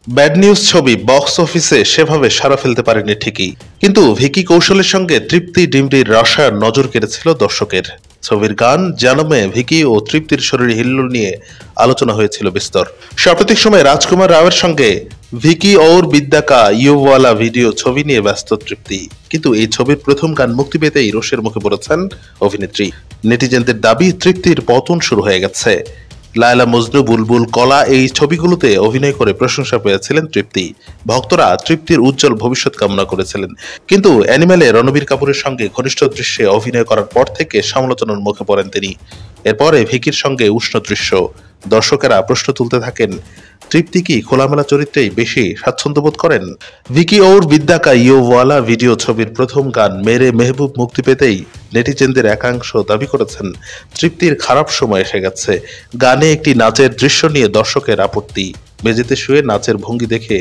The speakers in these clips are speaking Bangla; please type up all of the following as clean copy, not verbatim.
ব্যাড নিউজ ছবি বক্স অফিসে সেভাবে সাড়া ফেলতে পারেনি ঠিকই, কিন্তু ভিকি কৌশলের সঙ্গে তৃপ্তি ডিমডির রসায়ন নজর কেড়েছিল দর্শকের। ছবির গান জানমে ভিকি ও তৃপ্তির শরীর হিল্লোল নিয়ে আলোচনা হয়েছিল বিস্তর। সাম্প্রতিক সময়ে রাজকুমার রাওয়ের সঙ্গে ভিকি और বিদ্যা কা ইউওয়ালা ভিডিও ছবি নিয়ে ব্যস্ত তৃপ্তি, কিন্তু এই ছবির প্রথম গান মুক্তি পেতেই রোষের মুখে পড়েছেন অভিনেত্রী। নেটিজেনদের দাবি তৃপ্তির পতন শুরু হয়ে গেছে। লায়লা মজনু, বুলবুল, কলা এই ছবিগুলোতে অভিনয় করে প্রশংসা পেয়েছিলেন তৃপ্তি। ভক্তরা তৃপ্তির উজ্জ্বল ভবিষ্যৎ কামনা করেছিলেন, কিন্তু অ্যানিমেলে রণবীর কাপুরের সঙ্গে ঘনিষ্ঠ দৃশ্যে অভিনয় করার পর থেকে সমালোচনার মুখে পড়েন তিনি। এরপরে ভিকির সঙ্গে উষ্ণ দৃশ্য। দর্শকেরা প্রশ্ন তুলতে থাকেন, তৃপ্তি কি খোলামেলা চরিত্রেই বেশি স্বাচ্ছন্দ্য বোধ করেন? ভিকি और বিদ্যা কা ইউওয়ালা ভিডিও ছবির প্রথম গান মেরে মেহবুব মুক্তি পেতেই নেটিজেনদের একাংশ দাবি করেছেন তৃপ্তির খারাপ সময় এসে গেছে। গানে একটি নাচের দৃশ্য নিয়ে দর্শকের আপত্তি। মেঝেতে শুয়ে নাচের ভঙ্গি দেখে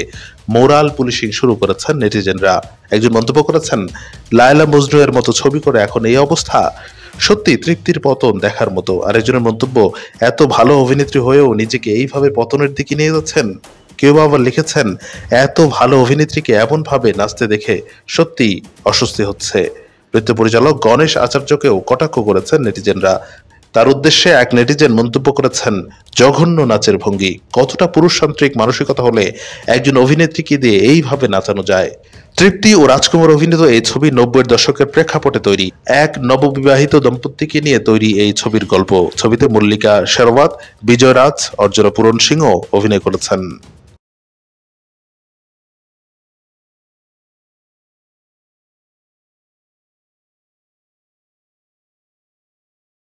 মোরাল পুলিশিং শুরু করেছেন নেটিজেনরা। একজন মন্তব্য করেছেন, লায়লা মজনু এর মতো ছবি করে এখন এই অবস্থা, সত্যি তৃপ্তির পতন দেখার মতো। আরেকজনের মন্তব্য, এত ভালো অভিনেত্রী হয়েও নিজেকে এইভাবে পতনের দিকে নিয়ে যাচ্ছেন। কেউ আবার লিখেছেন, এত ভালো অভিনেত্রীকে এমন ভাবে নাচতে দেখে সত্যি অস্বস্তি হচ্ছে। নৃত্য পরিচালক গণেশ আচার্যকেও কটাক্ষ করেছেন নেটিজেনরা। তার উদ্দেশ্যে এক নেটিজেন মন্তব্য করেছেন, জঘন্য নাচের ভঙ্গি। কতটা পুরুষতান্ত্রিক মানসিকতা হলে একজন অভিনেত্রীকে দিয়ে এইভাবে নাচানো যায়? তৃপ্তি ও রাজকুমার অভিনীত এই ছবি 90-এর দশকের প্রেক্ষাপটে তৈরি। এক নববিবাহিত দম্পতিকে নিয়ে তৈরি এই ছবির গল্প। ছবিতে মল্লিকা শেরওয়াত, বিজয় রাজ, অর্জুন পুরন সিংহ অভিনয় করেছেন।